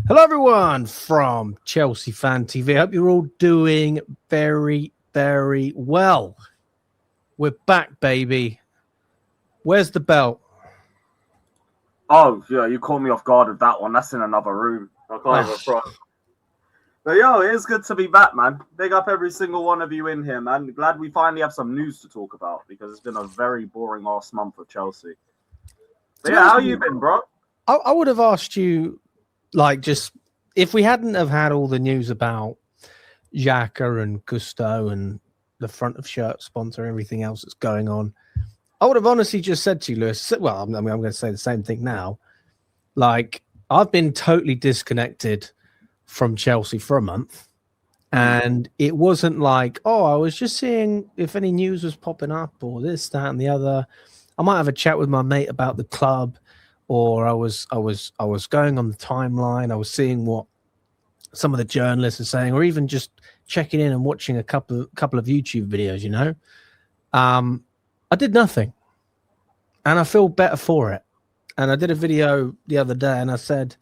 Hello, everyone from Chelsea Fan TV. I hope you're all doing very, very well. We're back, baby. Where's the belt? Oh, yeah, you caught me off guard with that one. That's in another room. I can't even front. But yo, it is good to be back, man. Big up every single one of you in here, man. Glad we finally have some news to talk about because it's been a very boring last month with Chelsea. But yeah, how you been, bro? I would have asked you, like, just if we hadn't have had all the news about Xhaka and Gusto and the front of shirt sponsor and everything else that's going on, I would have honestly just said to you, Lewis, well, I'm going to say the same thing now. Like, I've been totally disconnected from Chelsea for a month. And it wasn't like, oh, I was just seeing if any news was popping up or this, that, and the other. I might have a chat with my mate about the club, or I was going on the timeline. I was seeing what some of the journalists are saying, or even just checking in and watching a couple of YouTube videos. You know, I did nothing, and I feel better for it. And I did a video the other day, and I said,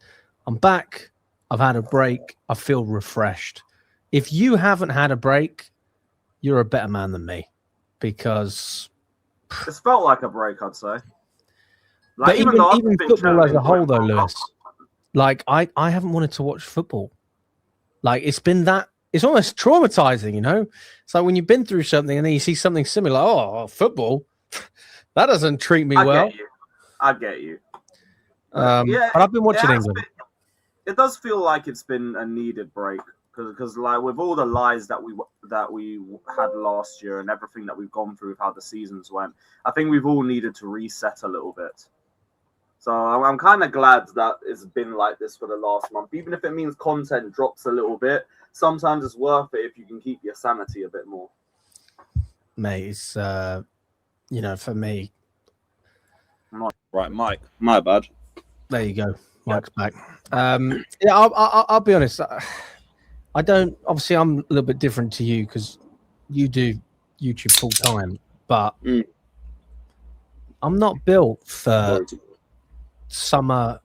I'm back. I've had a break. I feel refreshed. If you haven't had a break, you're a better man than me, because it's felt like a break, I'd say. Like, but even football as a whole, though, Lewis, like I haven't wanted to watch football. Like, it's almost traumatizing, you know? It's like when you've been through something and then you see something similar. Oh, football, that doesn't treat me well. I get you. Yeah, but I've been watching England. It does feel like it's been a needed break because, like, with all the lies that we had last year and everything that we've gone through with how the seasons went, I think we've all needed to reset a little bit. So I'm kind of glad that it's been like this for the last month, even if it means content drops a little bit. Sometimes it's worth it if you can keep your sanity a bit more. Mate, it's for me. Right, Mike. My bad. There you go. Mike's back. Yeah, I'll be honest. I don't. Obviously, I'm a little bit different to you because you do YouTube full time, but I'm not built for summer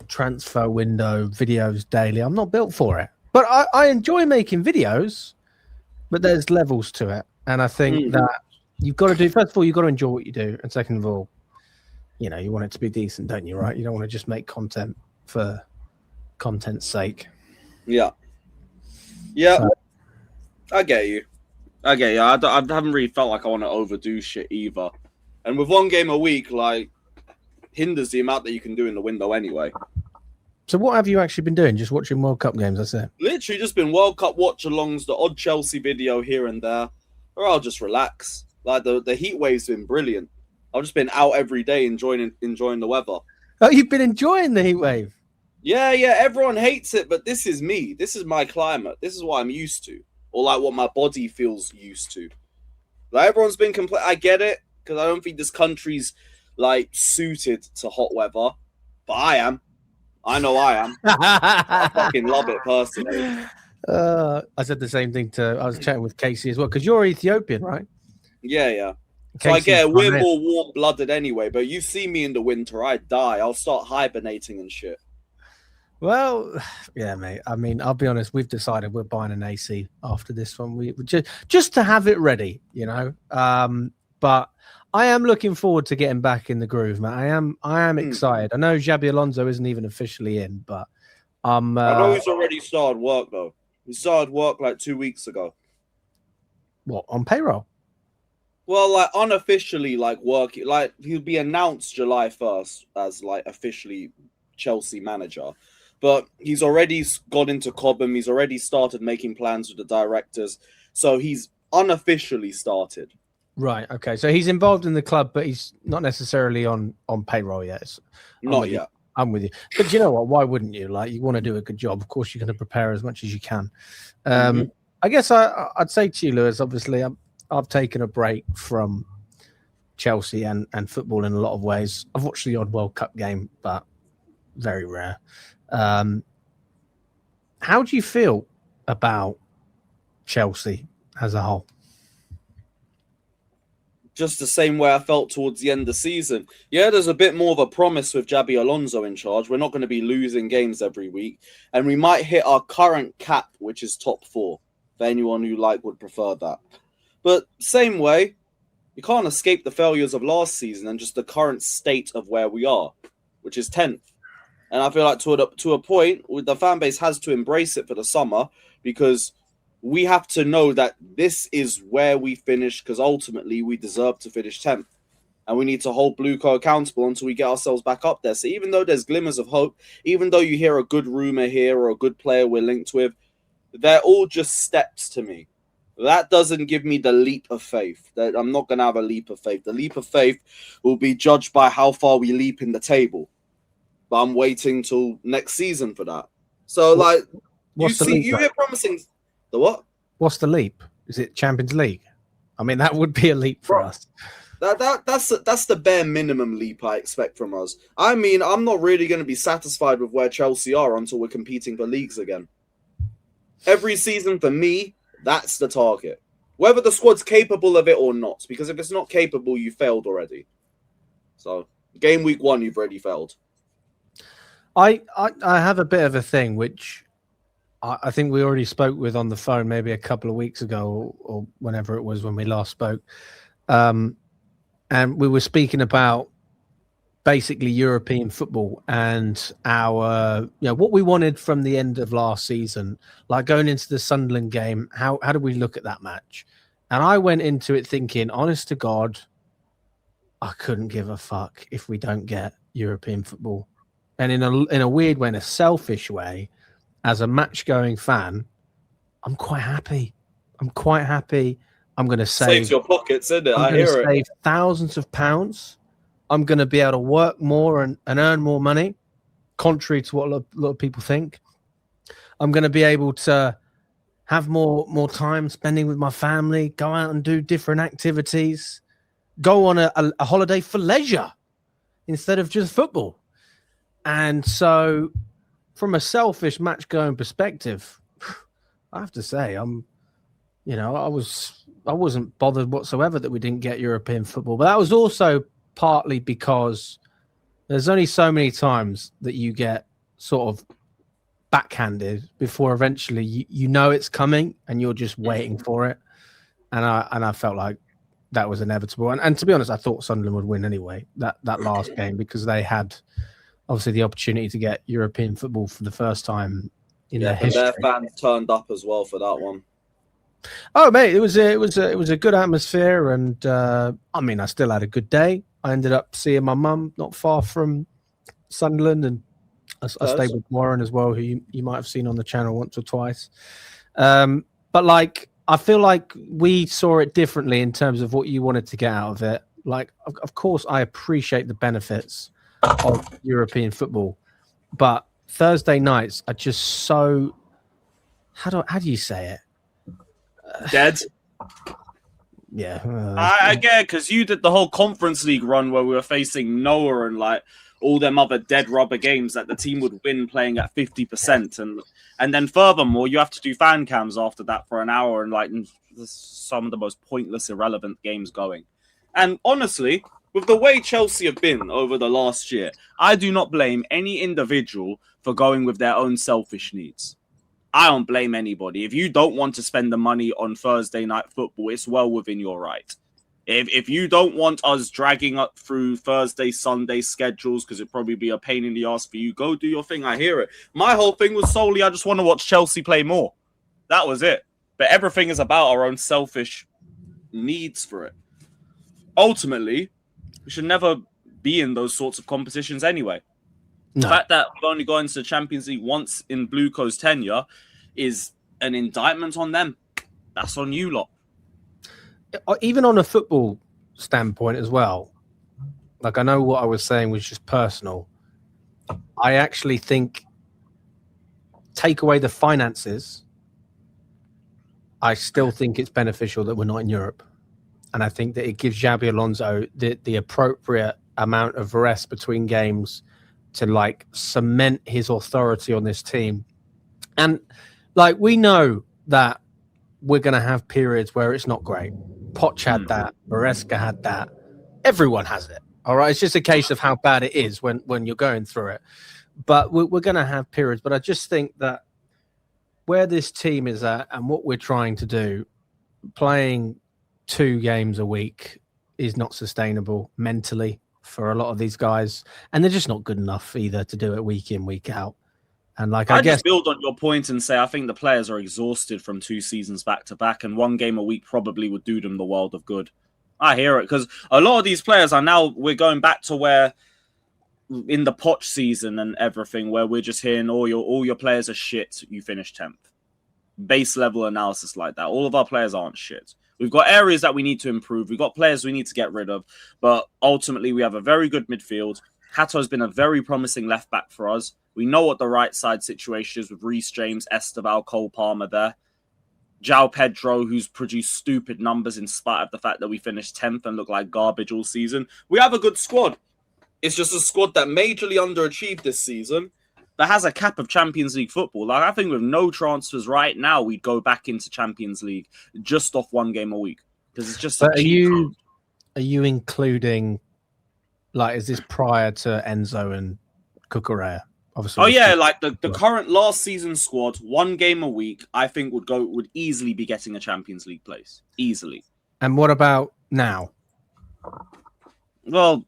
transfer window videos daily. I'm not built for it. But I enjoy making videos, but there's levels to it, and I think that you've got to do. First of all, you've got to enjoy what you do, and second of all, you know, you want it to be decent, don't you? Right? You don't want to just make content for content's sake. Yeah. So, I get you. I haven't really felt like I want to overdo shit either. And with one game a week, like, hinders the amount that you can do in the window anyway. So what have you actually been doing? Just watching World Cup games, that's it? Literally just been World Cup watch-alongs, the odd Chelsea video here and there, or I'll just relax. Like, the heat wave's been brilliant. I've just been out every day enjoying the weather. Oh, you've been enjoying the heat wave? Yeah, everyone hates it, but this is me. This is my climate. This is what I'm used to. Or like what my body feels used to. Like, everyone's been I get it, because I don't think this country's like suited to hot weather. But I am. I know I am. I fucking love it personally. I said the same thing I was chatting with Casey as well, because you're Ethiopian, right? Yeah. So I get it. We're more warm-blooded anyway, but you see me in the winter, I die. I'll start hibernating and shit. Well, yeah, mate. I mean, I'll be honest. We've decided we're buying an AC after this one. We just to have it ready, you know. But I am looking forward to getting back in the groove, man. I am excited. I know Xabi Alonso isn't even officially in, but I know he's already started work though. He started work like 2 weeks ago. What, on payroll? Well, like unofficially, like working. Like he'll be announced July 1st as like officially Chelsea manager. But he's already got into Cobham. He's already started making plans with the directors. So he's unofficially started. Right. Okay. So he's involved in the club, but he's not necessarily on payroll yet. Not yet. I'm with you. But you know what? Why wouldn't you? Like, you want to do a good job. Of course, you're going to prepare as much as you can. I guess I'd say to you, Lewis, obviously, I've taken a break from Chelsea and football in a lot of ways. I've watched the odd World Cup game, but very rare. How do you feel about Chelsea as a whole? just the same way I felt towards the end of the season. Yeah, there's a bit more of a promise with Xabi Alonso in charge. We're not going to be losing games every week, and we might hit our current cap, which is top 4, for anyone who would prefer that. But same way, you can't escape the failures of last season and just the current state of where we are, which is 10th. And I feel like to a point, the fan base has to embrace it for the summer, because we have to know that this is where we finish, because ultimately we deserve to finish 10th. And we need to hold Blueco accountable until we get ourselves back up there. So even though there's glimmers of hope, even though you hear a good rumor here or a good player we're linked with, they're all just steps to me. That doesn't give me the leap of faith. That I'm not going to have a leap of faith. The leap of faith will be judged by how far we leap in the table. But I'm waiting till next season for that. So, you hear promising. The what? What's the leap? Is it Champions League? I mean, that would be a leap for us. That's the bare minimum leap I expect from us. I mean, I'm not really going to be satisfied with where Chelsea are until we're competing for leagues again. Every season for me, that's the target. Whether the squad's capable of it or not. Because if it's not capable, you failed already. So, game week 1, you've already failed. I have a bit of a thing, which I think we already spoke with on the phone maybe a couple of weeks ago or whenever it was when we last spoke. And we were speaking about basically European football and our, what we wanted from the end of last season, like going into the Sunderland game. How do we look at that match? And I went into it thinking, honest to God, I couldn't give a fuck if we don't get European football. And in a weird way, in a selfish way, as a match-going fan, I'm quite happy. I'm going to save... Saves your pockets, isn't it? I hear it. I'm going to save thousands of pounds. I'm going to be able to work more and earn more money, contrary to what a lot of people think. I'm going to be able to have more time spending with my family, go out and do different activities, go on a holiday for leisure instead of just football. And so from a selfish match-going perspective, I have to say, I wasn't bothered whatsoever that we didn't get European football. But that was also partly because there's only so many times that you get sort of backhanded before eventually you know it's coming and you're just waiting for it. And I felt like that was inevitable. And to be honest, I thought Sunderland would win anyway, that last game, because they had obviously the opportunity to get European football for the first time in their history. Their fans turned up as well for that one. Oh, mate, it was a good atmosphere, and I still had a good day. I ended up seeing my mum not far from Sunderland, and I stayed with Warren as well, who you might have seen on the channel once or twice. But I feel like we saw it differently in terms of what you wanted to get out of it. Like, of course, I appreciate the benefits of European football, but Thursday nights are just so how do you say it? Dead. Yeah, I get it, because you did the whole Conference League run where we were facing Noah and all them other dead rubber games that the team would win playing at 50%, and then furthermore you have to do fan cams after that for an hour and some of the most pointless, irrelevant games going. And honestly, with the way Chelsea have been over the last year, I do not blame any individual for going with their own selfish needs. I don't blame anybody. If you don't want to spend the money on Thursday night football, it's well within your right. If you don't want us dragging up through Thursday, Sunday schedules, because it'd probably be a pain in the ass for you, go do your thing. I hear it. My whole thing was solely I just want to watch Chelsea play more. That was it. But everything is about our own selfish needs for it. Ultimately, we should never be in those sorts of competitions anyway. No. The fact that we've only gone into the Champions League once in Blueco's tenure is an indictment on them. That's on you lot. Even on a football standpoint as well, I know what I was saying was just personal. I actually think, take away the finances, I still think it's beneficial that we're not in Europe. And I think that it gives Xabi Alonso the appropriate amount of rest between games to cement his authority on this team. And we know that we're going to have periods where it's not great. Poch had that. Maresca had that. Everyone has it. All right. It's just a case of how bad it is when you're going through it. But we're going to have periods. But I just think that where this team is at and what we're trying to do, playing 2 games a week is not sustainable mentally for a lot of these guys. And they're just not good enough either to do it week in, week out. And I guess just build on your point and say I think the players are exhausted from 2 seasons back to back, and 1 game a week probably would do them the world of good. I hear it because a lot of these players are now, we're going back to where in the Poch season and everything, where we're just hearing all your players are shit, you finish 10th. Base level analysis like that. All of our players aren't shit. We've got areas that we need to improve. We've got players we need to get rid of. But ultimately, we have a very good midfield. Hato's been a very promising left back for us. We know what the right side situation is with Reece James, Esteval, Cole Palmer there. João Pedro, who's produced stupid numbers in spite of the fact that we finished 10th and look like garbage all season. We have a good squad. It's just a squad that majorly underachieved this season, that has a cap of Champions League football. Like, I think with no transfers right now, we'd go back into Champions League just off 1 game a week. Because it's just Are you including, like, is this prior to Enzo and Cucurella? Obviously. Oh yeah, like the current last season squad, 1 game a week, I think would easily be getting a Champions League place. Easily. And what about now? Well,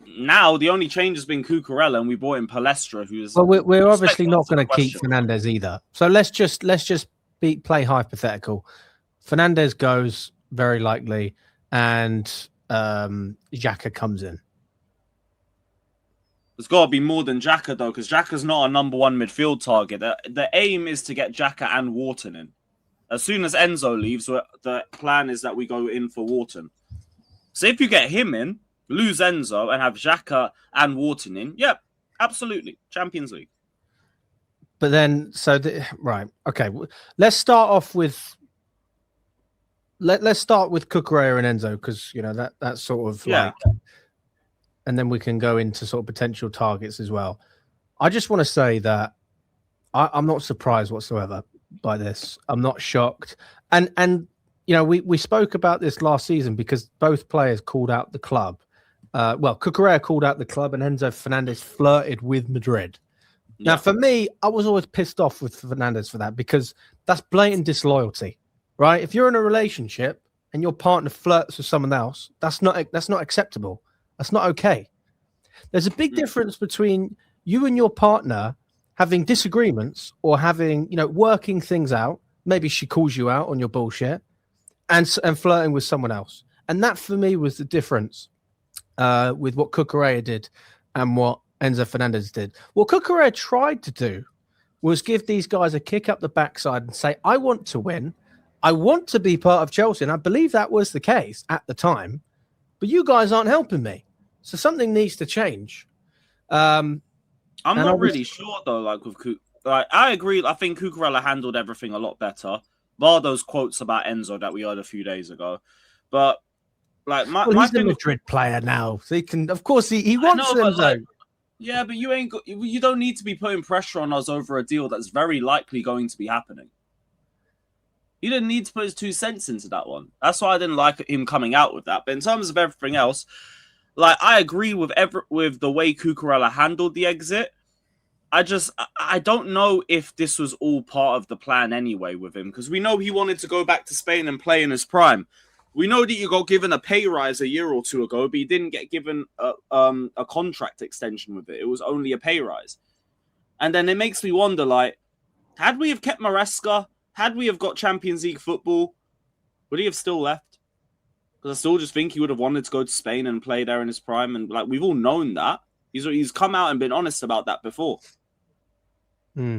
now the only change has been Cucurella, and we brought in Palestra, who is. Well, we're obviously not going to keep Fernandez either. So let's just play hypothetical. Fernandez goes very likely, and Xhaka comes in. There's got to be more than Xhaka though, because Xhaka's not a number 1 midfield target. The aim is to get Xhaka and Wharton in. As soon as Enzo leaves, the plan is that we go in for Wharton. So if you get him in, lose Enzo, and have Xhaka and Wharton in, yep, absolutely, Champions League. But then, right, okay, let's start off with let's start with Cucurella and Enzo, because that's sort of like, and then we can go into sort of potential targets as well. I just want to say that I'm not surprised whatsoever by this. I'm not shocked, and we spoke about this last season because both players called out the club. Cucurella called out the club, and Enzo Fernandez flirted with Madrid. Yeah. Now, for me, I was always pissed off with Fernandez for that, because that's blatant disloyalty, right? If you're in a relationship and your partner flirts with someone else, that's not acceptable. That's not okay. There's a big difference between you and your partner having disagreements or having, working things out. Maybe she calls you out on your bullshit and flirting with someone else. And that, for me, was the difference with what Cucurella did and what Enzo Fernandez did. What Cucurella tried to do was give these guys a kick up the backside and say, I want to win. I want to be part of Chelsea. And I believe that was the case at the time. But you guys aren't helping me. So something needs to change. I'm not really sure, though, I agree. I think Cucurella handled everything a lot better. Bar those quotes about Enzo that we heard a few days ago. But he's a Madrid player now, so he can. Of course, he wants Enzo. Yeah, but you don't need to be putting pressure on us over a deal that's very likely going to be happening. He didn't need to put his 2 cents into that one. That's why I didn't like him coming out with that. But in terms of everything else, I agree with the way Cucurella handled the exit. I don't know if this was all part of the plan anyway with him, because we know he wanted to go back to Spain and play in his prime. We know that you got given a pay rise a year or 2 ago, but you didn't get given a contract extension with it. It was only a pay rise. And then it makes me wonder, had we have kept Maresca, had we have got Champions League football, would he have still left? Because I still just think he would have wanted to go to Spain and play there in his prime. And we've all known that. He's come out and been honest about that before.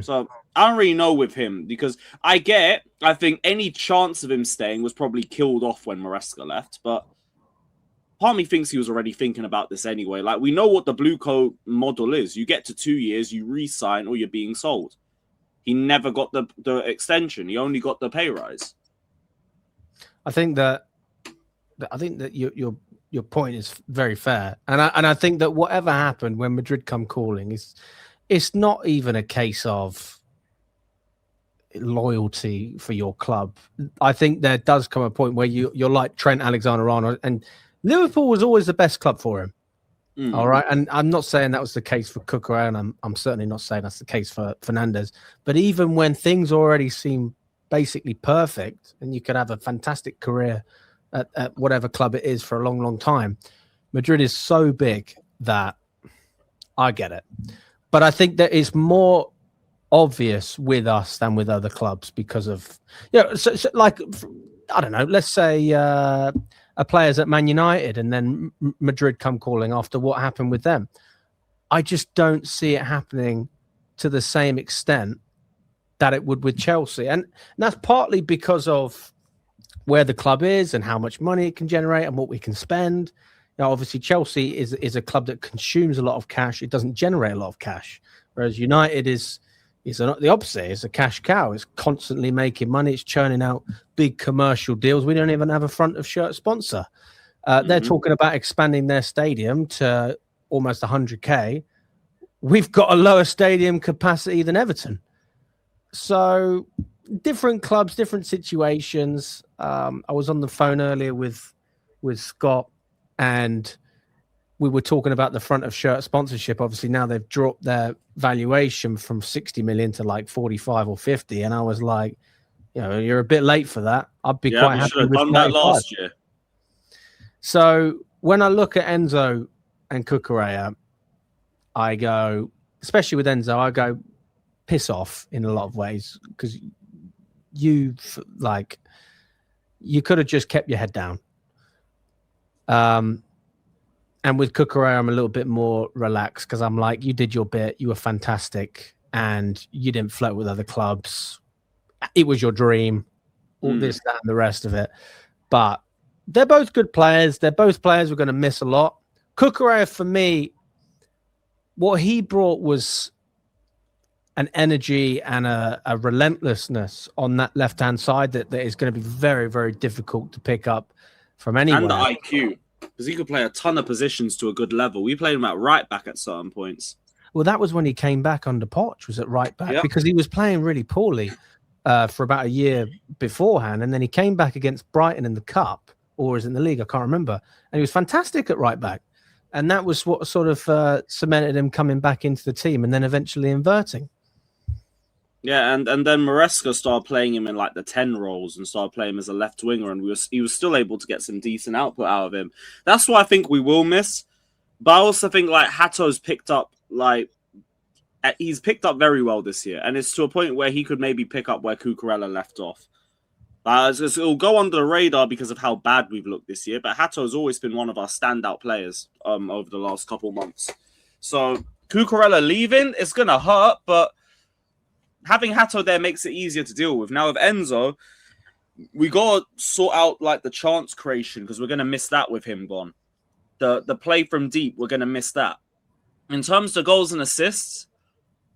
So I don't really know with him, because I think any chance of him staying was probably killed off when Maresca left. But part of me thinks he was already thinking about this anyway. We know what the Blue Coat model is. You get to 2 years, you re-sign, or you're being sold. He never got the extension. He only got the pay rise. I think that your point is very fair, and I think that whatever happened when Madrid come calling it's not even a case of loyalty for your club. I think there does come a point where you're like Trent Alexander-Arnold, and Liverpool was always the best club for him. All right, and I'm not saying that was the case for Cucurella, and I'm certainly not saying that's the case for Fernandes. But even when things already seem basically perfect, and you could have a fantastic career at whatever club it is for a long, long time, Madrid is so big that I get it. But I think that it's more obvious with us than with other clubs because of, so like, I don't know, let's say a player's at Man United and then Madrid come calling after what happened with them. I just don't see it happening to the same extent that it would with Chelsea. And that's partly because of where the club is and how much money it can generate and what we can spend. Now, obviously, Chelsea is a club that consumes a lot of cash. It doesn't generate a lot of cash, whereas United is the opposite. It's a cash cow. It's constantly making money. It's churning out big commercial deals. We don't even have a front of shirt sponsor. They're talking about expanding their stadium to almost 100K. We've got a lower stadium capacity than Everton. So different clubs, different situations. I was on the phone earlier with Scott, and we were talking about the front of shirt sponsorship. Obviously, now they've dropped their valuation from 60 million to like 45 or 50. And I was like, you're a bit late for that. I'd be quite happy with done that last year. So when I look at Enzo and Cucurella, I go, especially with Enzo, I go, piss off in a lot of ways, because you could have just kept your head down. And with Cucurella, I'm a little bit more relaxed because I'm like, you did your bit, you were fantastic, and you didn't flirt with other clubs. It was your dream, all this, that, and the rest of it. But they're both good players. They're both players we're going to miss a lot. Cucurella, for me, what he brought was an energy and a relentlessness on that left-hand side that is going to be very, very difficult to pick up from anyone. And the IQ, because he could play a ton of positions to a good level. We played him at right back at certain points. Well, that was when he came back under Poch, was at right back, because he was playing really poorly for about a year beforehand. And then he came back against Brighton in the Cup, or is in the league, I can't remember. And he was fantastic at right back. And that was what sort of cemented him coming back into the team and then eventually inverting. Yeah, and then Maresca started playing him in like the 10 roles and started playing him as a left winger, and he was still able to get some decent output out of him. That's what I think we will miss. But I also think like Hato's picked up he's picked up very well this year, and it's to a point where he could maybe pick up where Cucurella left off. It'll go under the radar because of how bad we've looked this year, but Hato's always been one of our standout players over the last couple months. So Cucurella leaving, it's going to hurt, but having Hato there makes it easier to deal with. Now with Enzo, we got to sort out like the chance creation, because we're going to miss that with him gone. The play from deep, we're going to miss that. In terms of goals and assists,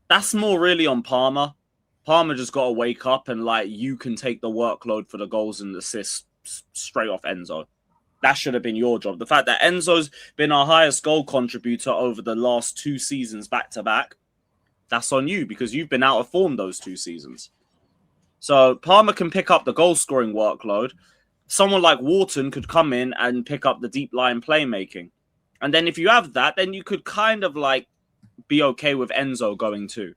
that's more really on Palmer. Palmer just got to wake up and like you can take the workload for the goals and assists straight off Enzo. That should have been your job. The fact that Enzo's been our highest goal contributor over the last 2 seasons back to back, that's on you, because you've been out of form those 2 seasons. So Palmer can pick up the goal scoring workload. Someone like Wharton could come in and pick up the deep line playmaking. And then if you have that, then you could kind of like be okay with Enzo going too.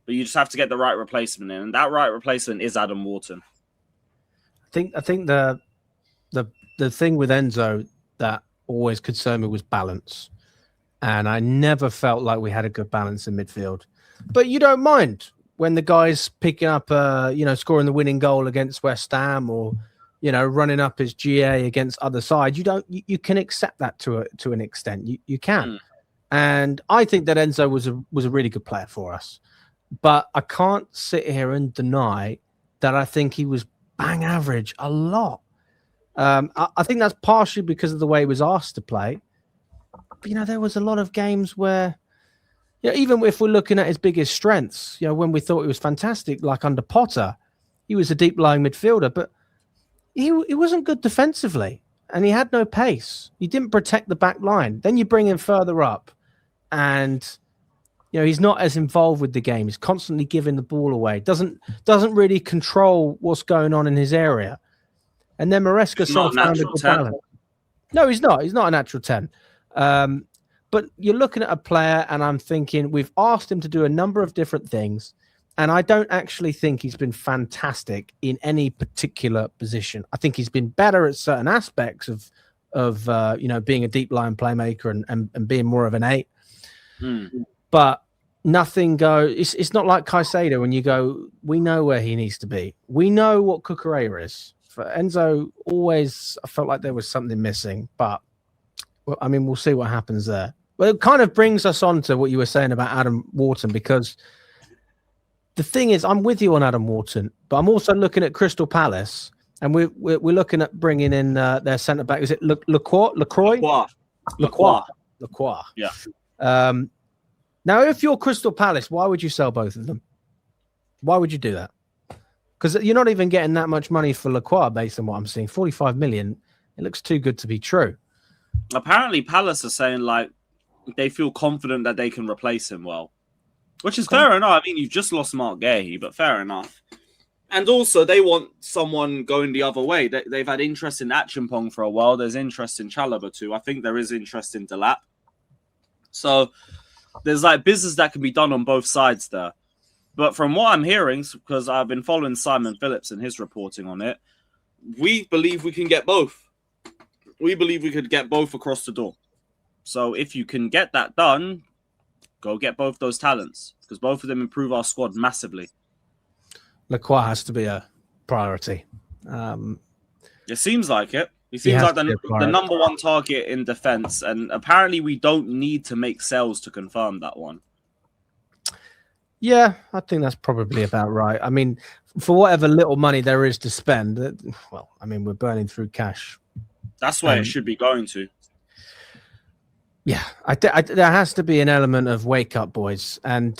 But you just have to get the right replacement in. And that right replacement is Adam Wharton. I think the thing with Enzo that always concerned me was balance. And I never felt like we had a good balance in midfield. But you don't mind when the guy's picking up, scoring the winning goal against West Ham, or, running up his GA against other side. You can accept that to an extent. You can. And I think that Enzo was a really good player for us. But I can't sit here and deny that I think he was bang average a lot. I think that's partially because of the way he was asked to play. But, there was a lot of games where, even if we're looking at his biggest strengths, when we thought he was fantastic, like under Potter, he was a deep-lying midfielder, but he wasn't good defensively, and he had no pace. He didn't protect the back line. Then you bring him further up, and he's not as involved with the game. He's constantly giving the ball away. Doesn't really control what's going on in his area. And then Maresca sort of found a good balance. No, he's not. He's not a natural 10. But you're looking at a player, and I'm thinking we've asked him to do a number of different things, and I don't actually think he's been fantastic in any particular position. I think he's been better at certain aspects of being a deep line playmaker and being more of an 8. But nothing goes. It's not like Caicedo when you go, we know where he needs to be. We know what Cucurella is. For Enzo, always I felt like there was something missing, but I mean, we'll see what happens there. Well, it kind of brings us on to what you were saying about Adam Wharton, because the thing is, I'm with you on Adam Wharton, but I'm also looking at Crystal Palace, and we're looking at bringing in their centre back. Is it Lacroix? Yeah. Now, if you're Crystal Palace, why would you sell both of them? Why would you do that? Because you're not even getting that much money for Lacroix based on what I'm seeing. 45 million. It looks too good to be true. Apparently, Palace are saying like they feel confident that they can replace him well, which is fair enough. I mean, you've just lost Mark Gahey, but fair enough. And also, they want someone going the other way. They've had interest in Achimpong for a while. There's interest in Chalobah too. I think there is interest in Delap. So there's like business that can be done on both sides there. But from what I'm hearing, because I've been following Simon Phillips and his reporting on it, we believe we can get both. We believe we could get both across the door. So if you can get that done, go get both those talents, because both of them improve our squad massively. Lacroix has to be a priority. It seems like it. He seems like the number one target in defense, and apparently we don't need to make sales to confirm that one. Yeah, I think that's probably about right. I mean, for whatever little money there is to spend, well, I mean, we're burning through cash. That's where it should be going to. Yeah, there has to be an element of wake up, boys. And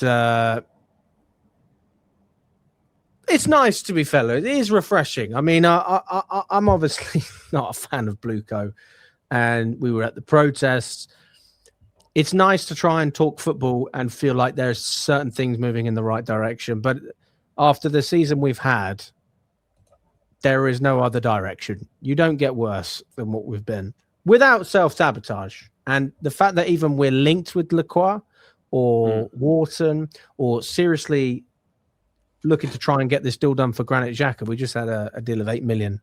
it's nice to be fellow. It is refreshing. I mean, I'm obviously not a fan of Blueco, and we were at the protests. It's nice to try and talk football and feel like there's certain things moving in the right direction. But after the season we've had, there is no other direction. You don't get worse than what we've been without self-sabotage. And the fact that even we're linked with Lacroix or Wharton or seriously looking to try and get this deal done for Granit Xhaka. We just had a deal of 8 million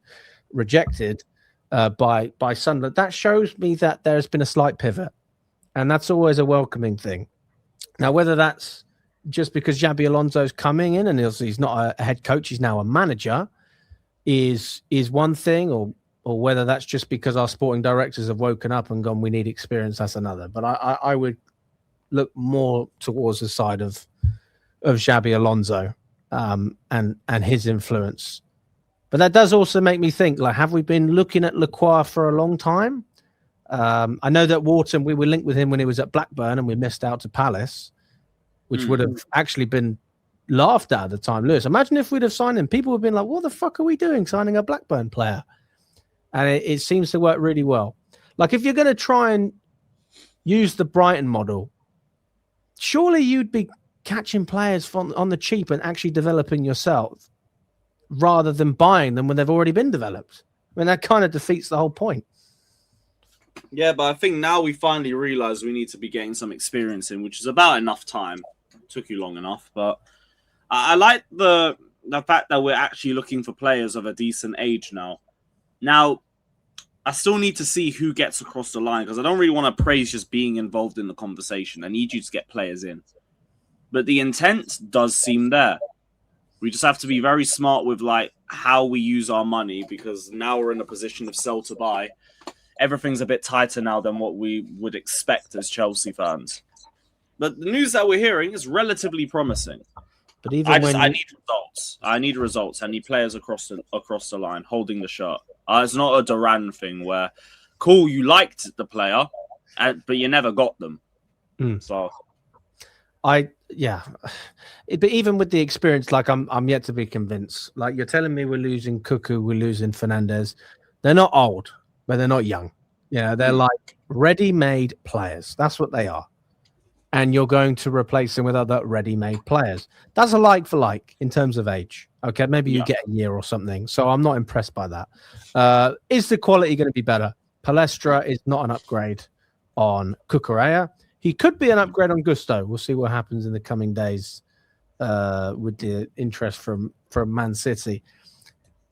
rejected by Sunderland. That shows me that there's been a slight pivot. And that's always a welcoming thing. Now, whether that's just because Xabi Alonso's coming in and he's not a head coach, he's now a manager, is one thing, or whether that's just because our sporting directors have woken up and gone, we need experience, that's another. But I would look more towards the side of Xabi Alonso and his influence. But that does also make me think, like, have we been looking at Lacroix for a long time? I know that Wharton, we were linked with him when he was at Blackburn and we missed out to Palace, which would have actually been laughed at the time. Lewis, imagine if we'd have signed him. People would have been like, what the fuck are we doing signing a Blackburn player? And it seems to work really well. Like, if you're going to try and use the Brighton model, surely you'd be catching players on the cheap and actually developing yourself rather than buying them when they've already been developed. I mean, that kind of defeats the whole point. Yeah, but I think now we finally realize we need to be getting some experience in, which is about enough time. It took you long enough, but I like the fact that we're actually looking for players of a decent age now. Now, I still need to see who gets across the line, because I don't really want to praise just being involved in the conversation. I need you to get players in. But the intent does seem there. We just have to be very smart with like how we use our money, because now we're in a position of sell to buy. Everything's a bit tighter now than what we would expect as Chelsea fans. But the news that we're hearing is relatively promising. But even I need results. I need results. I need players across the line holding the shirt. It's not a Duran thing where, cool, you liked the player, but you never got them. So, but even with the experience, like I'm yet to be convinced. Like, you're telling me we're losing Cuckoo, we're losing Fernandez. They're not old, but they're not young. Yeah, they're like ready-made players. That's what they are. and you're going to replace him with other ready-made players. That's a like for like in terms of age. Okay, maybe you get a year or something. So I'm not impressed by that. Is the quality going to be better? Palestra is not an upgrade on Cucurella. He could be an upgrade on Gusto. We'll see what happens in the coming days with the interest from Man City.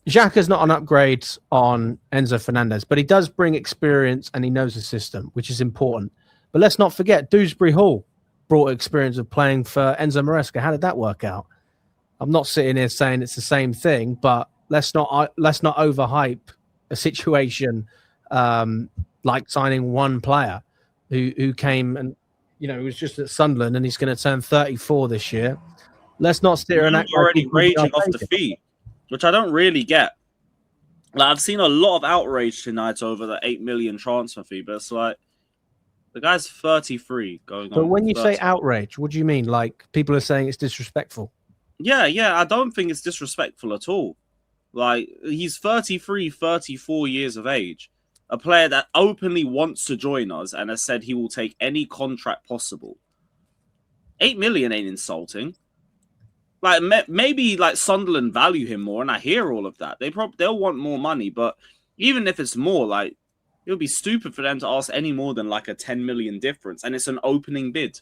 Xhaka's not an upgrade on Enzo Fernandez, but he does bring experience and he knows the system, which is important. But let's not forget, Dewsbury Hall brought experience of playing for Enzo Maresca. How did that work out? I'm not sitting here saying it's the same thing, but let's not overhype a situation like signing one player who came and was just at Sunderland and he's going to turn 34 this year. Let's not sit here and act already raging off the fee, which I don't really get. Like, I've seen a lot of outrage tonight over the 8 million transfer fee, but it's like the guy's 33 going on. But when you 30. say outrage, what do you mean? Like people are saying it's disrespectful? Yeah, I don't think it's disrespectful at all. Like, he's 33, 34 years of age, a player that openly wants to join us and has said he will take any contract possible. 8 million ain't insulting. Like, maybe like Sunderland value him more, and I hear all of that. They'll want more money, but even if it's more, like, it would be stupid for them to ask any more than like a 10 million difference, and it's an opening bid.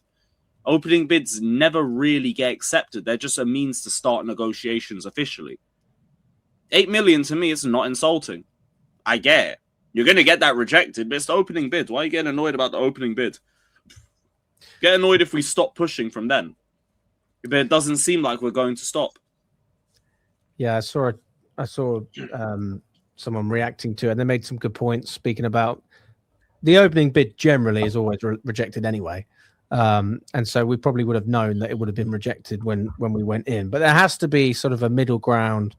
Opening bids never really get accepted. They're just a means to start negotiations officially. 8 million to me is not insulting. I get it. You're going to get that rejected, but it's the opening bid. Why are you getting annoyed about the opening bid? Get annoyed if we stop pushing from then. But it doesn't seem like we're going to stop. Yeah, I saw someone reacting to it, and they made some good points speaking about the opening bid generally is always rejected anyway. And so we probably would have known that it would have been rejected when we went in. But there has to be sort of a middle ground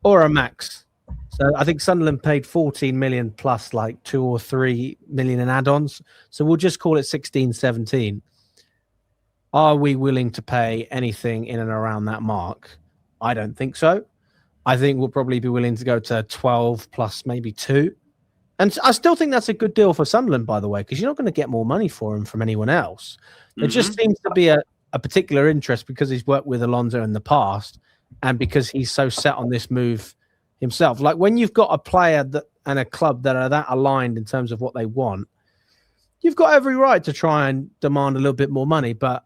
or a max. So I think Sunderland paid 14 million plus like 2 or 3 million in add-ons. So we'll just call it 16, 17. Are we willing to pay anything in and around that mark? I don't think so. I think we'll probably be willing to go to 12 plus maybe 2. And I still think that's a good deal for Sunderland, by the way, because you're not going to get more money for him from anyone else. There just seems to be a particular interest because he's worked with Alonso in the past and because he's so set on this move himself. Like when you've got a player and a club that are that aligned in terms of what they want, you've got every right to try and demand a little bit more money. But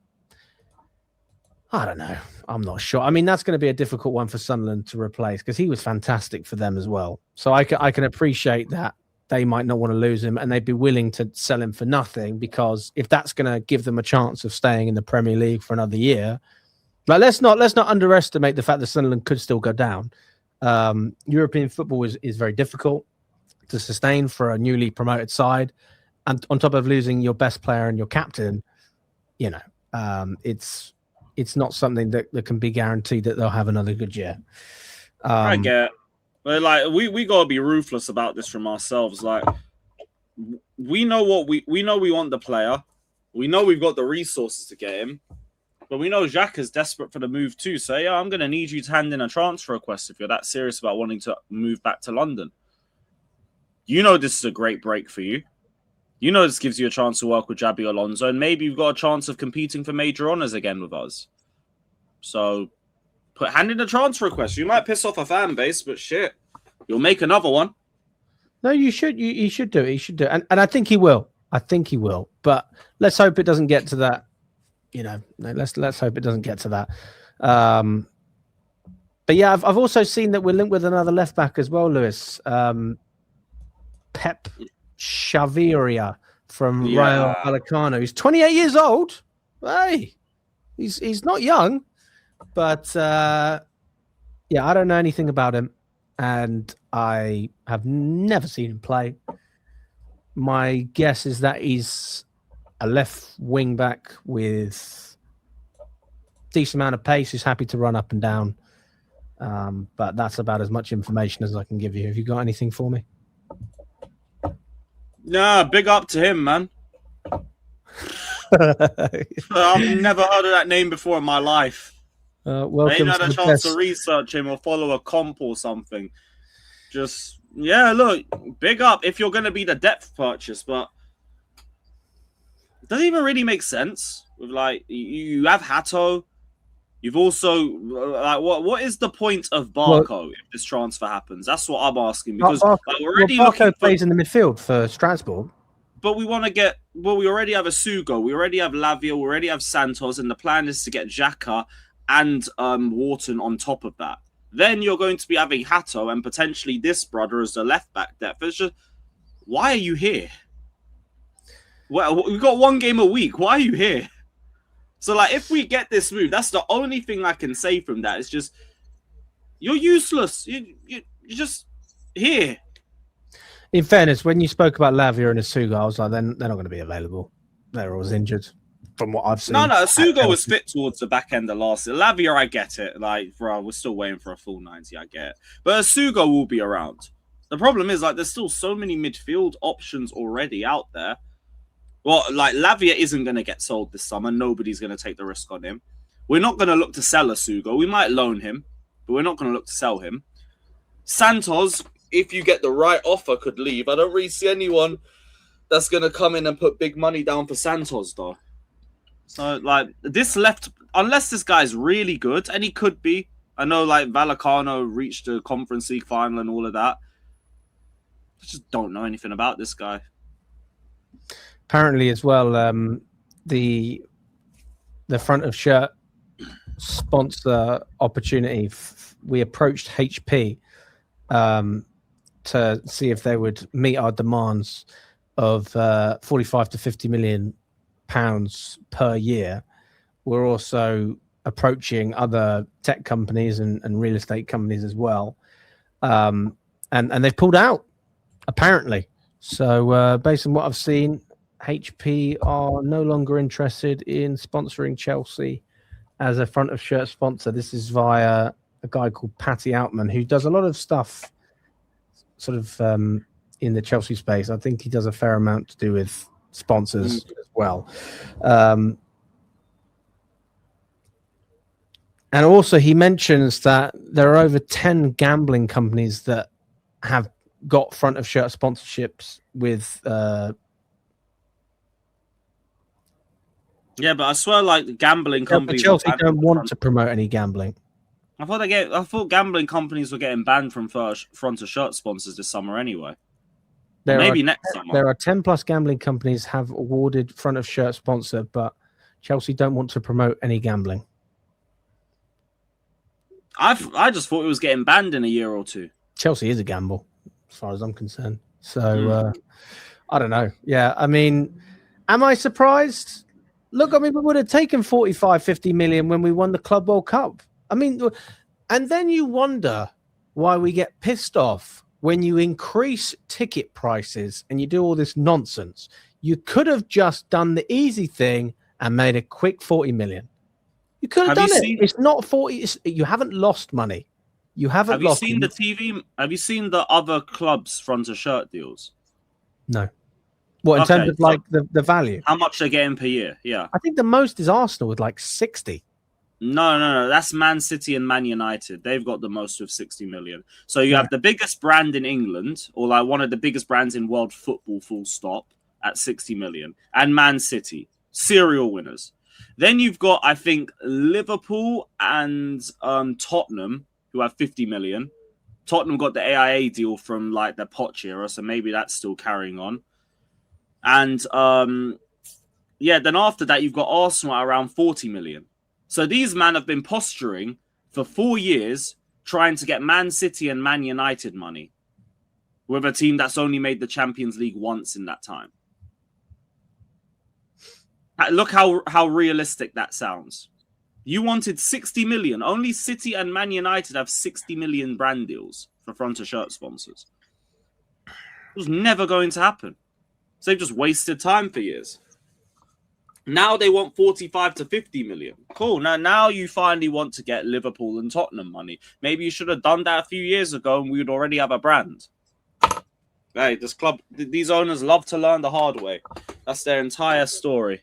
I don't know. I'm not sure. I mean, that's going to be a difficult one for Sunderland to replace because he was fantastic for them as well. So I can appreciate that they might not want to lose him and they'd be willing to sell him for nothing because if that's going to give them a chance of staying in the Premier League for another year, but let's not underestimate the fact that Sunderland could still go down. European football is very difficult to sustain for a newly promoted side, and on top of losing your best player and your captain, it's not something that can be guaranteed that they'll have another good year. I get it. But like we gotta be ruthless about this from ourselves. Like we know we know we want the player. We know we've got the resources to get him. But we know Xhaka's desperate for the move too. So yeah, I'm gonna need you to hand in a transfer request if you're that serious about wanting to move back to London. You know this is a great break for you. You know this gives you a chance to work with Xabi Alonso, and maybe you've got a chance of competing for major honours again with us. So hand in a transfer request. You might piss off a fan base, but shit, you'll make another one. No, you should. You should do it. He should do it, and I think he will. But let's hope it doesn't get to that. Let's hope it doesn't get to that. But yeah, I've also seen that we're linked with another left back as well, Lewis. Pep Chaviria from Rayo Vallecano. He's 28 years old. Hey, he's not young. But I don't know anything about him, and I have never seen him play. My guess is that he's a left wing back with decent amount of pace. He's happy to run up and down, but that's about as much information as I can give you. Have you got anything for me? Nah, big up to him, man. I've never heard of that name before in my life. Welcome. I ain't had a chance to research him or follow a comp or something. Just, look, big up if you're going to be the depth purchase, but it doesn't even really make sense. With like you have Hato. You've also like what is the point of Barco if this transfer happens? That's what I'm asking because we're already looking Barco plays in the midfield for Strasbourg. But we want to get we already have a Sugo, we already have Lavia, we already have Santos, and the plan is to get Xhaka and Wharton on top of that. Then you're going to be having Hato and potentially this brother as the left back depth. It's just, why are you here? Well, we've got one game a week. Why are you here? So, like, if we get this move, that's the only thing I can say from that. It's just, you're useless. You're just here. In fairness, when you spoke about Lavia and Asuga, I was like, they're not going to be available. They're always injured, from what I've seen. No, Asuga was fit towards the back end of last year. Lavia, I get it. Like, bro, we're still waiting for a full 90. I get it. But Asuga will be around. The problem is, like, there's still so many midfield options already out there. Well, like, Lavia isn't going to get sold this summer. Nobody's going to take the risk on him. We're not going to look to sell Asuga. We might loan him, but we're not going to look to sell him. Santos, if you get the right offer, could leave. I don't really see anyone that's going to come in and put big money down for Santos, though. So, like, this left, unless this guy's really good, and he could be. I know, like, Vallecano reached the Conference League final and all of that. I just don't know anything about this guy. Apparently, as well, the front of shirt sponsor opportunity. We approached HP to see if they would meet our demands of 45 to 50 million pounds per year. We're also approaching other tech companies and real estate companies as well, and they've pulled out apparently. So based on what I've seen, HP are no longer interested in sponsoring Chelsea as a front of shirt sponsor. This is via a guy called Patty Outman, who does a lot of stuff sort of in the Chelsea space. I think he does a fair amount to do with sponsors as well. And also he mentions that there are over 10 gambling companies that have got front of shirt sponsorships with yeah, but I swear, like, the gambling companies. Chelsea don't want to promote any gambling. I thought gambling companies were getting banned from front of shirt sponsors this summer anyway. Maybe next summer. There are 10 plus gambling companies have awarded front of shirt sponsor, but Chelsea don't want to promote any gambling. I just thought it was getting banned in a year or two. Chelsea is a gamble, as far as I'm concerned. So I don't know. Yeah, I mean, am I surprised? Look, I mean, we would have taken 45, 50 million when we won the Club World Cup. I mean, and then you wonder why we get pissed off when you increase ticket prices and you do all this nonsense. You could have just done the easy thing and made a quick 40 million. You could have done it. It's not 40. You haven't lost money. You haven't lost. Have you seen the TV? Have you seen the other clubs' front of shirt deals? No. What, in terms of like the value? How much they're getting per year? Yeah. I think the most is Arsenal with like 60. No. That's Man City and Man United. They've got the most with 60 million. So you have the biggest brand in England, or like one of the biggest brands in world football, full stop, at 60 million. And Man City, serial winners. Then you've got, I think, Liverpool and Tottenham, who have 50 million. Tottenham got the AIA deal from like the Poch era, so maybe that's still carrying on. And then after that, you've got Arsenal at around 40 million. So these men have been posturing for 4 years, trying to get Man City and Man United money with a team that's only made the Champions League once in that time. Look how realistic that sounds. You wanted 60 million. Only City and Man United have 60 million brand deals for front of shirt sponsors. It was never going to happen. So they've just wasted time for years. Now they want 45 to 50 million. Cool. Now you finally want to get Liverpool and Tottenham money. Maybe you should have done that a few years ago and we would already have a brand. Hey, this club, these owners love to learn the hard way. That's their entire story.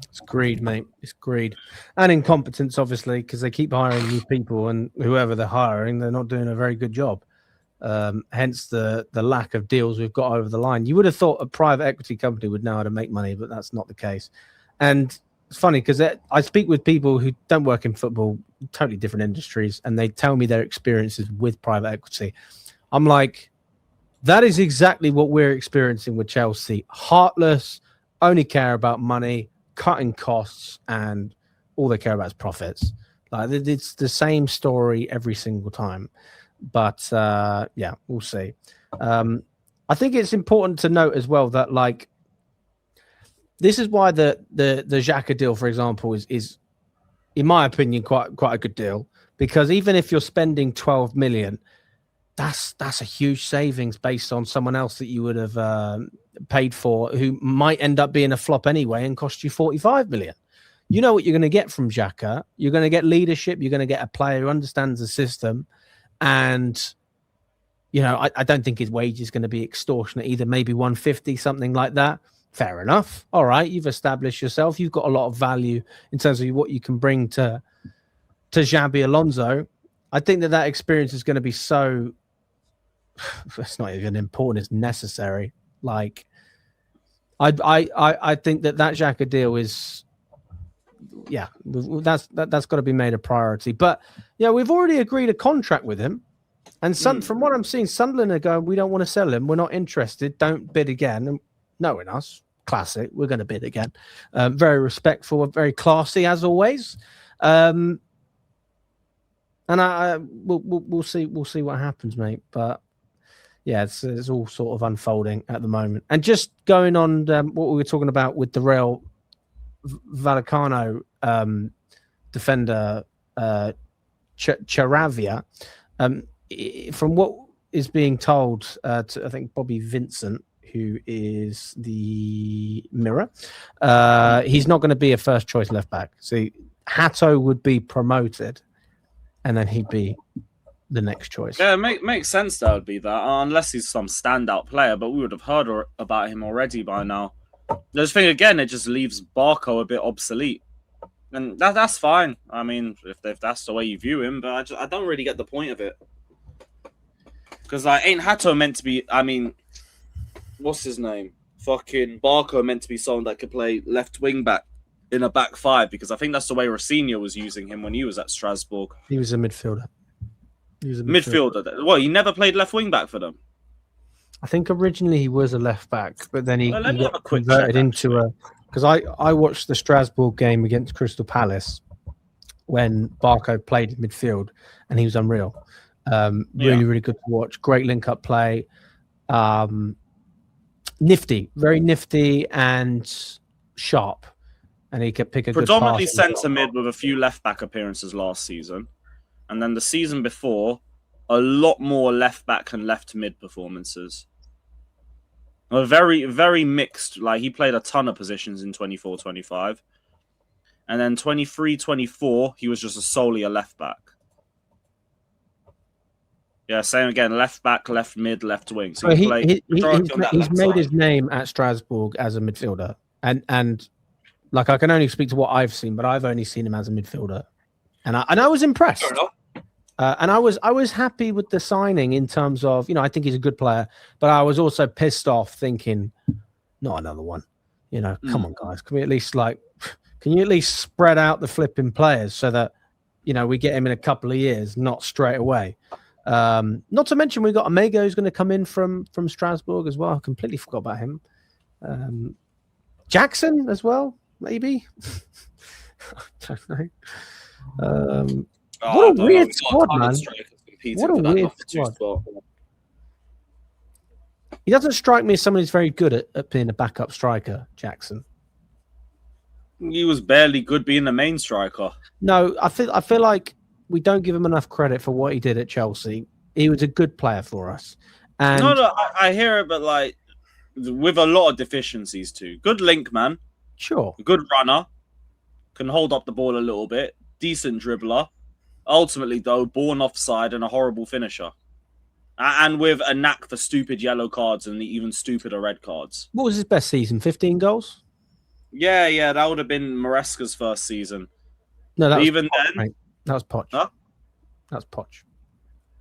It's greed, mate. It's greed. And incompetence, obviously, because they keep hiring new people and whoever they're hiring, they're not doing a very good job. Hence the lack of deals we've got over the line. You would have thought a private equity company would know how to make money, but that's not the case. And it's funny because I speak with people who don't work in football, totally different industries, and they tell me their experiences with private equity. I'm like, that is exactly what we're experiencing with Chelsea. Heartless, only care about money, cutting costs, and all they care about is profits. Like, it's the same story every single time. But yeah, we'll see. I think it's important to note as well that, like, this is why the Xhaka deal, for example, is in my opinion quite a good deal, because even if you're spending 12 million, that's a huge savings based on someone else that you would have paid for, who might end up being a flop anyway and cost you 45 million. You know what you're going to get from Xhaka. You're going to get leadership. You're going to get a player who understands the system. And, you know, I don't think his wage is going to be extortionate either. Maybe 150, something like that. Fair enough. All right. You've established yourself. You've got a lot of value in terms of what you can bring to Xabi Alonso. I think that experience is going to be so... It's not even important. It's necessary. Like, I think that Xhaka deal is... Yeah, that's got to be made a priority. But yeah, we've already agreed a contract with him, and from what I'm seeing, Sunderland are going, we don't want to sell him. We're not interested. Don't bid again. And knowing us, classic. We're going to bid again. Very respectful, very classy as always. And we'll see what happens, mate. But yeah, it's all sort of unfolding at the moment. And just going on what we were talking about with the Real Vallecano defender Charavia, from what is being told to, I think, Bobby Vincent, who is the Mirror, he's not going to be a first choice left back. So Hato would be promoted, and then he'd be the next choice. Yeah, makes sense. That would be that, unless he's some standout player. But we would have heard about him already by now. The thing again, it just leaves Barco a bit obsolete, and that's fine. I mean, if that's the way you view him, but I don't really get the point of it, because ain't Hato meant to be? I mean, what's his name? Fucking Barco meant to be someone that could play left wing back in a back five, because I think that's the way Rosinha was using him when he was at Strasbourg. He was a midfielder. Midfielder. Well, he never played left wing back for them. I think originally he was a left back, but then he got check, converted into a... Because I watched the Strasbourg game against Crystal Palace when Barco played in midfield, and he was unreal. Really good to watch. Great link-up play. Nifty. Very nifty and sharp. And he could pick a predominantly good pass. centre mid with a few left-back appearances last season. And then the season before, a lot more left-back and left-mid performances. Very, very mixed. Like, he played a ton of positions in 24-25. And then 23-24, he was just solely a left-back. Yeah, same again. Left-back, left-mid, left-wing. So he's made his name at Strasbourg as a midfielder. And like, I can only speak to what I've seen, but I've only seen him as a midfielder. And I was impressed. Fair enough. And I was happy with the signing in terms of, you know, I think he's a good player, but I was also pissed off thinking, not another one. You know, come on, guys. Can you at least spread out the flipping players so that, you know, we get him in a couple of years, not straight away. Not to mention we've got Omega who's going to come in from Strasbourg as well. I completely forgot about him. Jackson as well, maybe. I don't know. What a weird squad, man. What a weird squad. He doesn't strike me as someone who's very good at being a backup striker, Jackson. He was barely good being the main striker. No, I feel like we don't give him enough credit for what he did at Chelsea. He was a good player for us. And No, I hear it, but like with a lot of deficiencies too. Good link, man. Sure. Good runner. Can hold up the ball a little bit. Decent dribbler. Ultimately, though, born offside and a horrible finisher. And with a knack for stupid yellow cards and even stupider red cards. What was his best season? 15 goals? Yeah, that would have been Maresca's first season. No, that was even Poch, then. mate. That was Poch. Huh? That was Poch.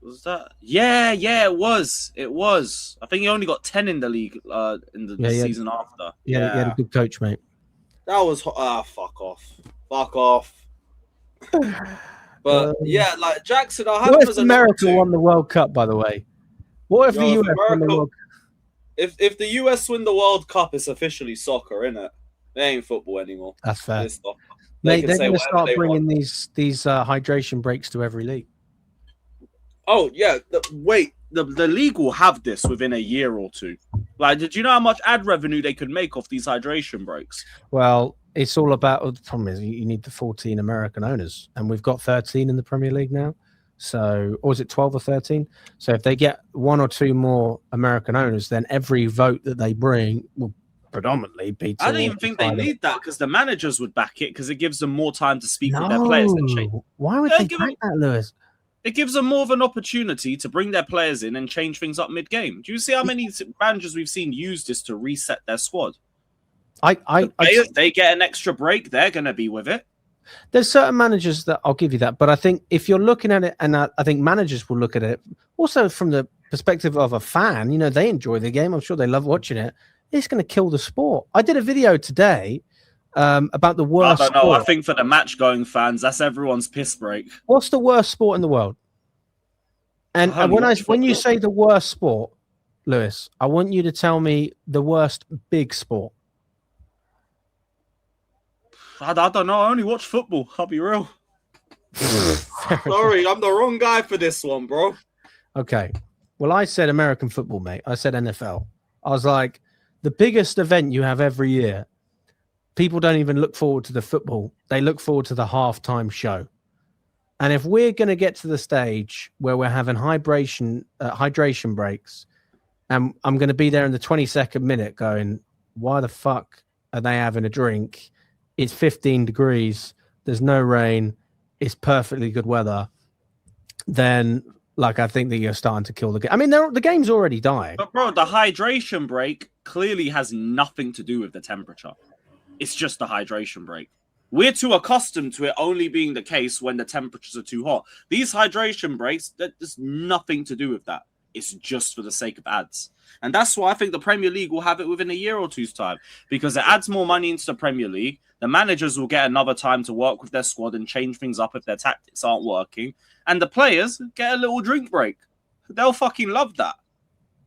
Was that? Yeah, it was. It was. I think he only got 10 in the league in the season after. Yeah, he had a good coach, mate. That was fuck off. But yeah, like Jackson, I have What him if as a number America 2. won the World Cup? By the way, what if Yo, the if US won the America- World Cup? If the US win the World Cup, it's officially soccer, innit? It ain't football anymore. That's fair. It's soccer. They Mate, can they're say going to whatever start they bringing want. these hydration breaks to every league. Oh yeah, the league will have this within a year or two. Like, did you know how much ad revenue they could make off these hydration breaks? Well, it's all about the problem is you need the 14 American owners, and we've got 13 in the Premier League now. So, or is it 12 or 13? So, if they get 1 or 2 more American owners, then every vote that they bring will predominantly be. I don't even think they need that because the managers would back it because it gives them more time to speak with their players. Why would they back that, Lewis? It gives them more of an opportunity to bring their players in and change things up mid-game. Do you see how many managers we've seen use this to reset their squad? They get an extra break, they're going to be with it. There's certain managers that I'll give you that, but I think if you're looking at it, and I think managers will look at it also from the perspective of a fan, you know, they enjoy the game. I'm sure they love watching it. It's going to kill the sport. I did a video today about the worst. I don't know. Sport. I think for the match-going fans, that's everyone's piss break. What's the worst sport in the world? And when you say the worst sport, Lewis, I want you to tell me the worst big sport. I don't know. I only watch football. I'll be real. Sorry, I'm the wrong guy for this one, bro. Okay. Well, I said American football, mate. I said NFL. I was like, the biggest event you have every year, people don't even look forward to the football. They look forward to the halftime show. And if we're going to get to the stage where we're having hydration breaks, and I'm going to be there in the 22nd minute going, why the fuck are they having a drink? It's 15 degrees. There's no rain. It's perfectly good weather. Then, like, I think that you're starting to kill the game. I mean, the game's already dying. But, bro, the hydration break clearly has nothing to do with the temperature. It's just the hydration break. We're too accustomed to it only being the case when the temperatures are too hot. These hydration breaks, there's nothing to do with that. It's just for the sake of ads. And that's why I think the Premier League will have it within a year or two's time, because it adds more money into the Premier League. The managers will get another time to work with their squad and change things up if their tactics aren't working. And the players get a little drink break. They'll fucking love that.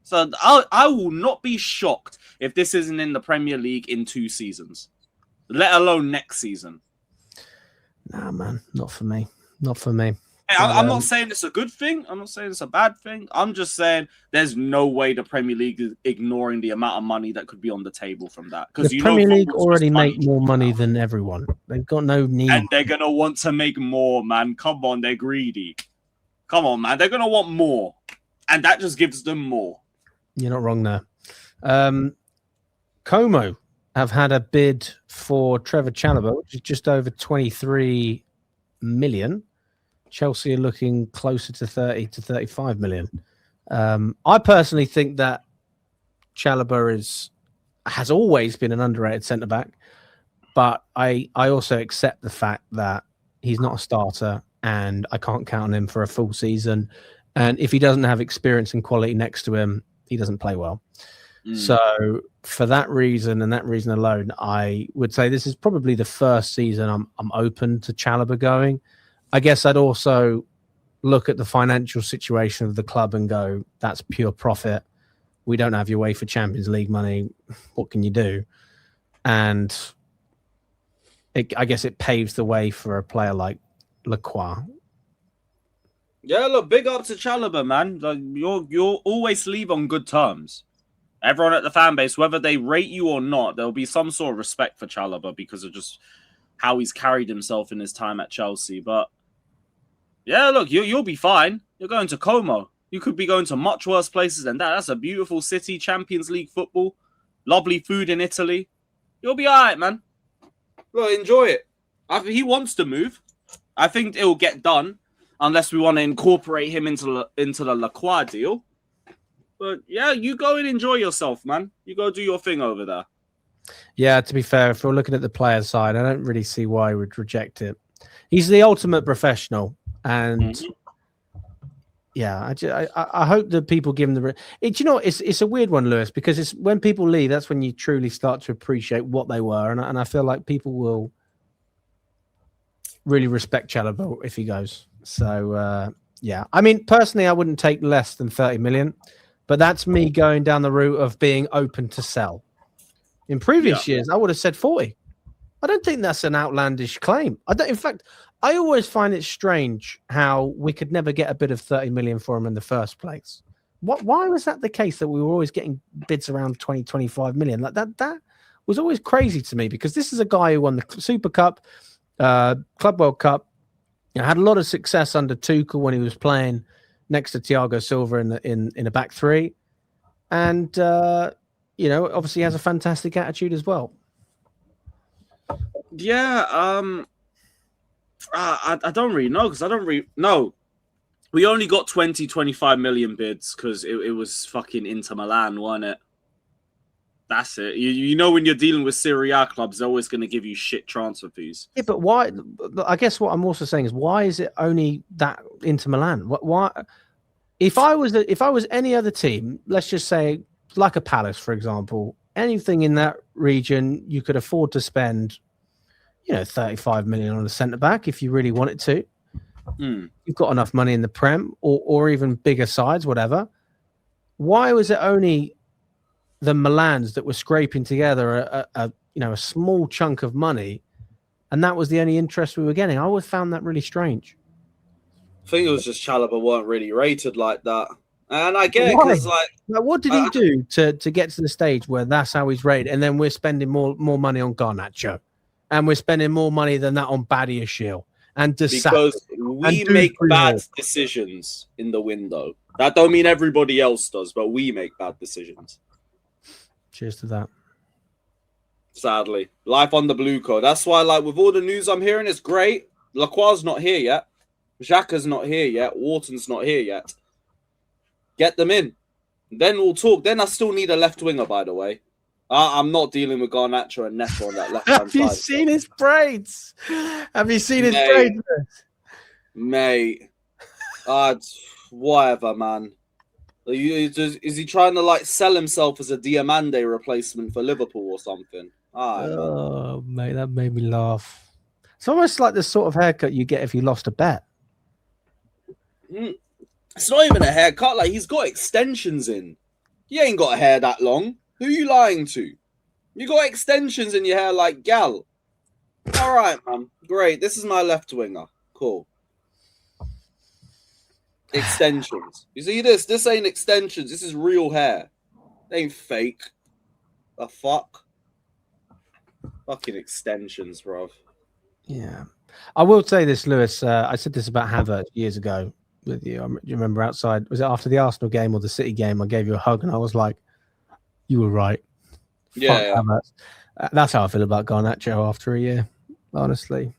So I will not be shocked if this isn't in the Premier League in 2 seasons, let alone next season. Nah, man, not for me. Not for me. I'm not saying it's a good thing. I'm not saying it's a bad thing. I'm just saying there's no way the Premier League is ignoring the amount of money that could be on the table from that. Because the Premier League already make more money than everyone. They've got no need. And they're going to want to make more, man. Come on, they're greedy. Come on, man. They're going to want more. And that just gives them more. You're not wrong there. Como have had a bid for Trevor Chalobah, which is just over 23 million. Chelsea are looking closer to 30 to 35 million. I personally think that Chalobah has always been an underrated centre-back, but I also accept the fact that he's not a starter and I can't count on him for a full season. And if he doesn't have experience and quality next to him, he doesn't play well. So for that reason and that reason alone, I would say this is probably the first season I'm open to Chalobah going. I guess I'd also look at the financial situation of the club and go, that's pure profit. We don't have your way for Champions League money. What can you do? And I guess it paves the way for a player like Lacroix. Yeah, look, big up to Chalobah, man. Like, you'll always leave on good terms. Everyone at the fan base, whether they rate you or not, there'll be some sort of respect for Chalobah because of just how he's carried himself in his time at Chelsea. But yeah, look, you'll be fine. You're going to Como. You could be going to much worse places than that. That's a beautiful city, Champions League football, lovely food in Italy. You'll be all right, man. Look, enjoy it. He wants to move. I think it will get done unless we want to incorporate him into the Lacroix deal. But yeah, you go and enjoy yourself, man. You go do your thing over there. Yeah, to be fair, if we're looking at the player side, I don't really see why he would reject it. He's the ultimate professional. And Yeah, I hope that people give them you know, it's a weird one, Lewis, because it's when people leave, that's when you truly start to appreciate what they were, and I feel like people will really respect Chalobah if he goes. So yeah, I mean, personally, I wouldn't take less than 30 million, but that's me going down the route of being open to sell. In previous years, I would have said 40. I don't think that's an outlandish claim. I don't. In fact, I always find it strange how we could never get a bid of 30 million for him in the first place. Why was that the case that we were always getting bids around 20, 25 million? Like that was always crazy to me, because this is a guy who won the Super Cup, Club World Cup, had a lot of success under Tuchel when he was playing next to Thiago Silva in a back three, and obviously has a fantastic attitude as well. Yeah, I don't really know, because I don't really know. We only got 20, 25 million bids because it was fucking Inter Milan, wasn't it? That's it. You know, when you're dealing with Serie A clubs, they're always going to give you shit transfer fees. Yeah, but why? I guess what I'm also saying is, why is it only that Inter Milan? Why? If I was any other team, let's just say like a Palace, for example, anything in that region, you could afford to spend, 35 million on a centre back if you really wanted to. You've got enough money in the Prem, or even bigger sides, whatever. Why was it only the Milans that were scraping together a small chunk of money, and that was the only interest we were getting? I always found that really strange. I think it was just Chalobah weren't really rated like that, and I get it, because what did he do to get to the stage where that's how he's rated, and then we're spending more money on Garnacho, and we're spending more money than that on Badiashile and because we make bad decisions in the window. That don't mean everybody else does, but we make bad decisions. Cheers to that. Sadly, life on the blue code. That's why, with all the news I'm hearing, it's great. Lacroix's not here yet. Xhaka's not here yet. Wharton's not here yet. Get them in. Then we'll talk. Then I still need a left winger, by the way. I'm not dealing with Garnacho and Neto on that left hand side. Have you seen his braids? Have you seen his braids? Mate. Whatever, man. Is he trying to sell himself as a Diamande replacement for Liverpool or something? Mate, that made me laugh. It's almost like the sort of haircut you get if you lost a bet. It's not even a haircut. He's got extensions in. You ain't got a hair that long. Who are you lying to? You got extensions in your hair like gal. All right, man. Great. This is my left winger. Cool. Extensions. You see this? This ain't extensions. This is real hair. It ain't fake. The fuck? Fucking extensions, bro. Yeah. I will say this, Lewis. I said this about Havertz years ago with you. You remember outside? Was it after the Arsenal game or the City game? I gave you a hug and I was like, you were right. Yeah. That's how I feel about Garnacho after a year, honestly.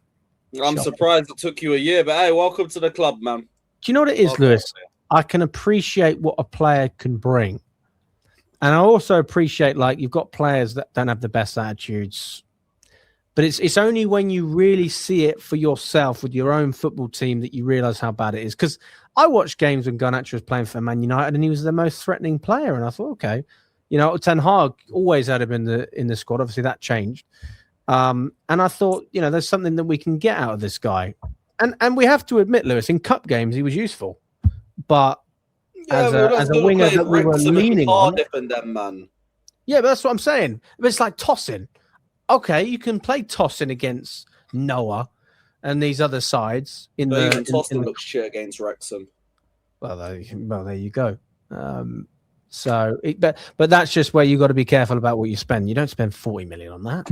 I'm surprised it took you a year, but hey, welcome to the club, man. Do you know what it is, Lewis? I can appreciate what a player can bring. And I also appreciate, you've got players that don't have the best attitudes. But it's only when you really see it for yourself with your own football team that you realise how bad it is. Because I watched games when Garnacho was playing for Man United and he was the most threatening player. And I thought, okay, Ten Hag always had him in the squad. Obviously, that changed. And I thought, there's something that we can get out of this guy. And we have to admit, Lewis, in cup games, he was useful. But as a winger that we were leaning on. Man. Yeah, but that's what I'm saying. But it's like tossing. Okay, you can play tossing against Noah and these other sides. Even Tosin looks shit against Wrexham. Well, there you go. But that's just where you got to be careful about what you spend. You don't spend 40 million on that.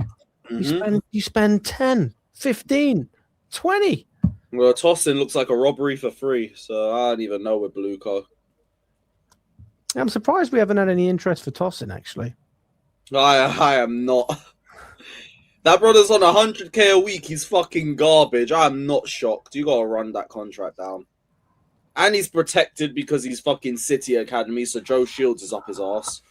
Mm-hmm. You spend 10, 15, 20. Well, Tosin looks like a robbery for free, so I don't even know with Bluco. I'm surprised we haven't had any interest for Tosin, actually. I am not. That brother's on 100k a week. He's fucking garbage. I'm not shocked. You gotta run that contract down. And he's protected because he's fucking City Academy, so Joe Shields is up his arse.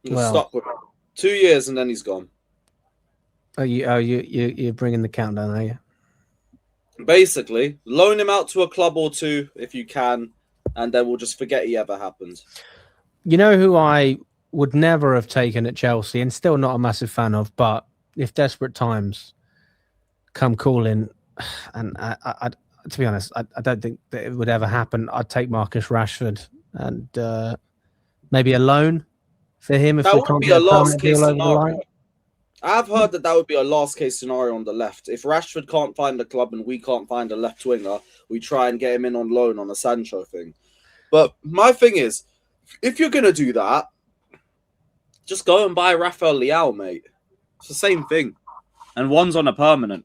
Well, stuck with him. 2 years and then he's gone. You're bringing the countdown, are you? Basically, loan him out to a club or two if you can, and then we'll just forget he ever happened. You know who I would never have taken at Chelsea, and still not a massive fan of, but if desperate times come calling, and I to be honest, I don't think that it would ever happen. I'd take Marcus Rashford and maybe a loan for him if That we would can't be get a a permanent last case deal over the line. scenario. I've heard that would be a last case scenario on the left. If Rashford can't find a club and we can't find a left winger, we try and get him in on loan on a Sancho thing. But my thing is, if you're going to do that, just go and buy Rafael Leao, mate. It's the same thing. And one's on a permanent.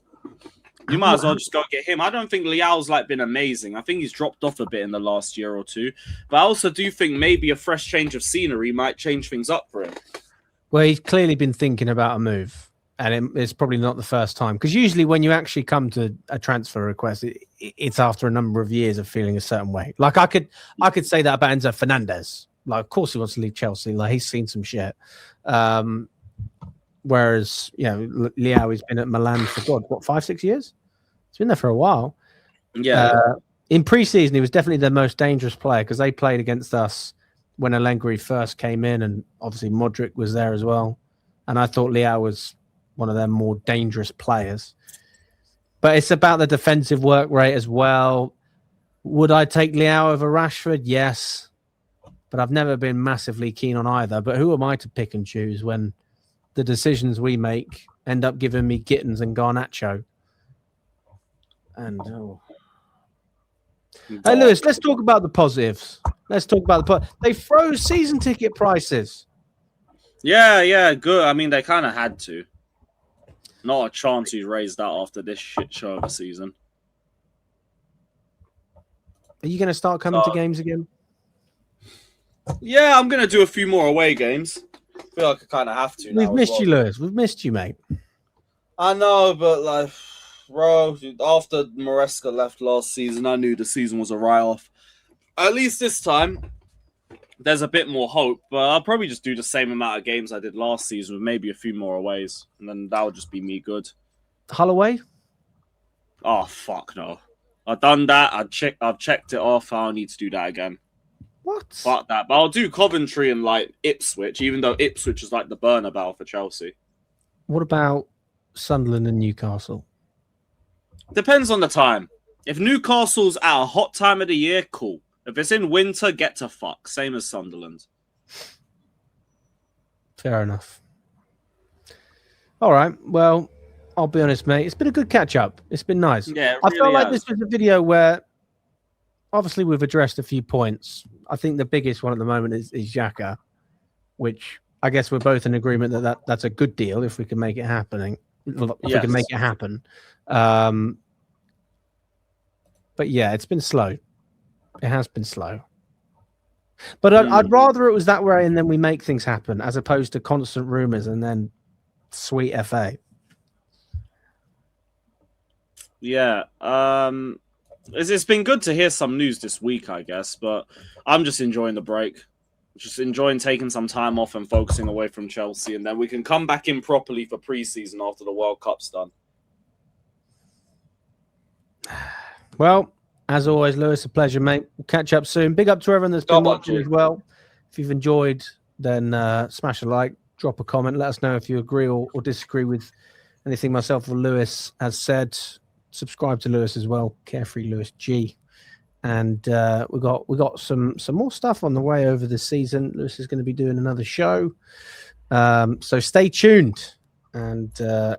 You might as well just go get him. I don't think Leao's been amazing. I think he's dropped off a bit in the last year or two. But I also do think maybe a fresh change of scenery might change things up for him. Well, he's clearly been thinking about a move, and it's probably not the first time. Because usually when you actually come to a transfer request, it's after a number of years of feeling a certain way. Like I could say that about Enzo Fernandez. Like, of course he wants to leave Chelsea. Like, he's seen some shit. Whereas, Leao has been at Milan for 5-6 years? He's been there for a while. Yeah. In pre-season, he was definitely the most dangerous player because they played against us when Allegri first came in, and obviously Modric was there as well. And I thought Leao was one of their more dangerous players. But it's about the defensive work rate as well. Would I take Leao over Rashford? Yes. But I've never been massively keen on either. But who am I to pick and choose when the decisions we make end up giving me Gittins and Garnacho? And hey, Lewis, let's talk about the positives. They froze season ticket prices. Yeah, good. I mean, they kind of had to. Not a chance he'd raise that after this shit show of a season. Are you going to start coming to games again? Yeah, I'm going to do a few more away games. I feel like I kind of have to. We've missed you, Lewis. We've missed you, mate. I know, but bro, after Maresca left last season, I knew the season was a write-off. At least this time, there's a bit more hope, but I'll probably just do the same amount of games I did last season with maybe a few more aways, and then that would just be me good. Hull away? Oh, fuck no. I've done that. I've checked it off. I don't need to do that again. What? Fuck that. But I'll do Coventry and Ipswich, even though Ipswich is the burner battle for Chelsea. What about Sunderland and Newcastle? Depends on the time. If Newcastle's at a hot time of the year, cool. If it's in winter, get to fuck. Same as Sunderland. Fair enough. All right. Well, I'll be honest, mate. It's been a good catch-up. It's been nice. Yeah, I felt like this was a video where, obviously, we've addressed a few points. I think the biggest one at the moment is Xhaka, which I guess we're both in agreement that's a good deal if we can make it happening. If we can make it happen. But yeah, it's been slow. It has been slow. But I'd rather it was that way and then we make things happen as opposed to constant rumors and then sweet FA. Yeah. It's been good to hear some news this week, I guess, but I'm just enjoying the break. Just enjoying taking some time off and focusing away from Chelsea, and then we can come back in properly for pre-season after the World Cup's done. Well, as always, Lewis, a pleasure, mate. We'll catch up soon. Big up to everyone that's been watching as well. If you've enjoyed, then smash a like, drop a comment. Let us know if you agree or disagree with anything myself or Lewis has said. Subscribe to Lewis as well, Carefree Lewis G. And we got some more stuff on the way over this season. Lewis is going to be doing another show. So stay tuned and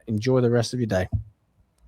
enjoy the rest of your day.